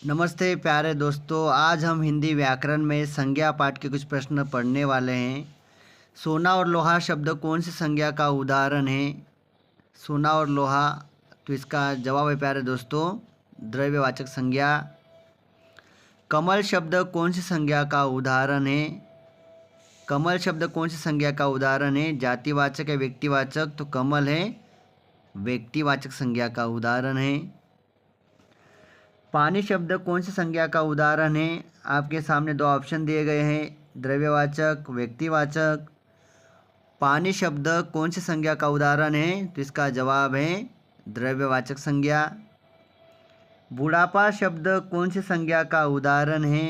नमस्ते प्यारे दोस्तों, आज हम हिंदी व्याकरण में संज्ञा पाठ के कुछ प्रश्न पढ़ने वाले हैं। सोना और लोहा शब्द कौन सी संज्ञा का उदाहरण है? सोना और लोहा, तो इसका जवाब है प्यारे दोस्तों द्रव्यवाचक संज्ञा। कमल शब्द कौन सी संज्ञा का उदाहरण है? कमल शब्द कौन सी संज्ञा का उदाहरण है? जातिवाचक है व्यक्तिवाचक? तो कमल है व्यक्तिवाचक संज्ञा का उदाहरण है। पानी शब्द कौन सी संज्ञा का उदाहरण है? आपके सामने दो ऑप्शन दिए गए हैं, द्रव्यवाचक व्यक्तिवाचक। पानी शब्द कौन सी संज्ञा का उदाहरण है? तो इसका जवाब है द्रव्यवाचक संज्ञा। बुढ़ापा शब्द कौन सी संज्ञा का उदाहरण है?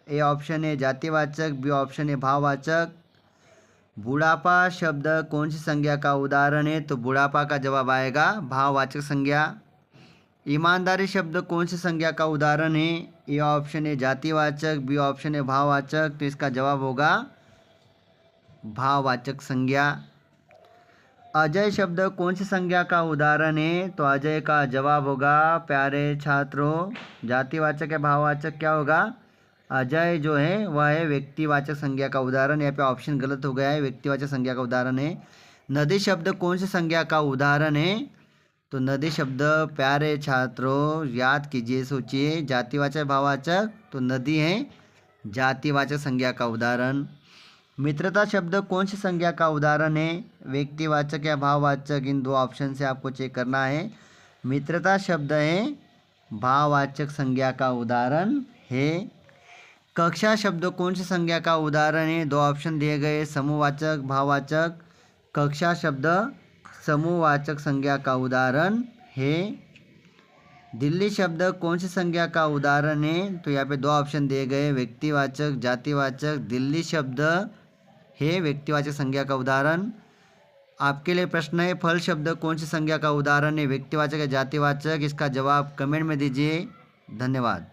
ए ऑप्शन है जातिवाचक, बी ऑप्शन है भाववाचक। बुढ़ापा शब्द कौन सी संज्ञा का उदाहरण है? तो बुढ़ापा का जवाब आएगा भाववाचक संज्ञा। ईमानदारी शब्द कौन सी संज्ञा का उदाहरण है? ए ऑप्शन है जातिवाचक, बी ऑप्शन है भाववाचक। तो इसका जवाब होगा भाववाचक संज्ञा। अजय शब्द कौन सी संज्ञा का उदाहरण है? तो अजय का जवाब होगा प्यारे छात्रों जातिवाचक है भाववाचक, क्या होगा? अजय जो है वह है व्यक्तिवाचक संज्ञा का उदाहरण। यहाँ पे ऑप्शन गलत हो गया है, व्यक्तिवाचक संज्ञा का उदाहरण है। नदी शब्द कौन सी संज्ञा का उदाहरण है? तो नदी शब्द प्यारे छात्रों याद कीजिए, सोचिए, जातिवाचक भाववाचक, तो नदी है जातिवाचक संज्ञा का उदाहरण। मित्रता शब्द कौन सी संज्ञा का उदाहरण है? व्यक्तिवाचक या भाववाचक? इन दो ऑप्शन से आपको चेक करना है। मित्रता शब्द है भाववाचक संज्ञा का उदाहरण है। कक्षा शब्द कौन सी संज्ञा का उदाहरण है? दो ऑप्शन दिए गए, समूहवाचक भाववाचक। कक्षा शब्द समूहवाचक संज्ञा का उदाहरण है। दिल्ली शब्द कौन सी संज्ञा का उदाहरण है? तो यहाँ पे दो ऑप्शन दिए गए, व्यक्तिवाचक जातिवाचक। दिल्ली शब्द है व्यक्तिवाचक संज्ञा का उदाहरण। आपके लिए प्रश्न है, फल शब्द कौन सी संज्ञा का उदाहरण है? व्यक्तिवाचक या जातिवाचक? इसका जवाब कमेंट में दीजिए। धन्यवाद।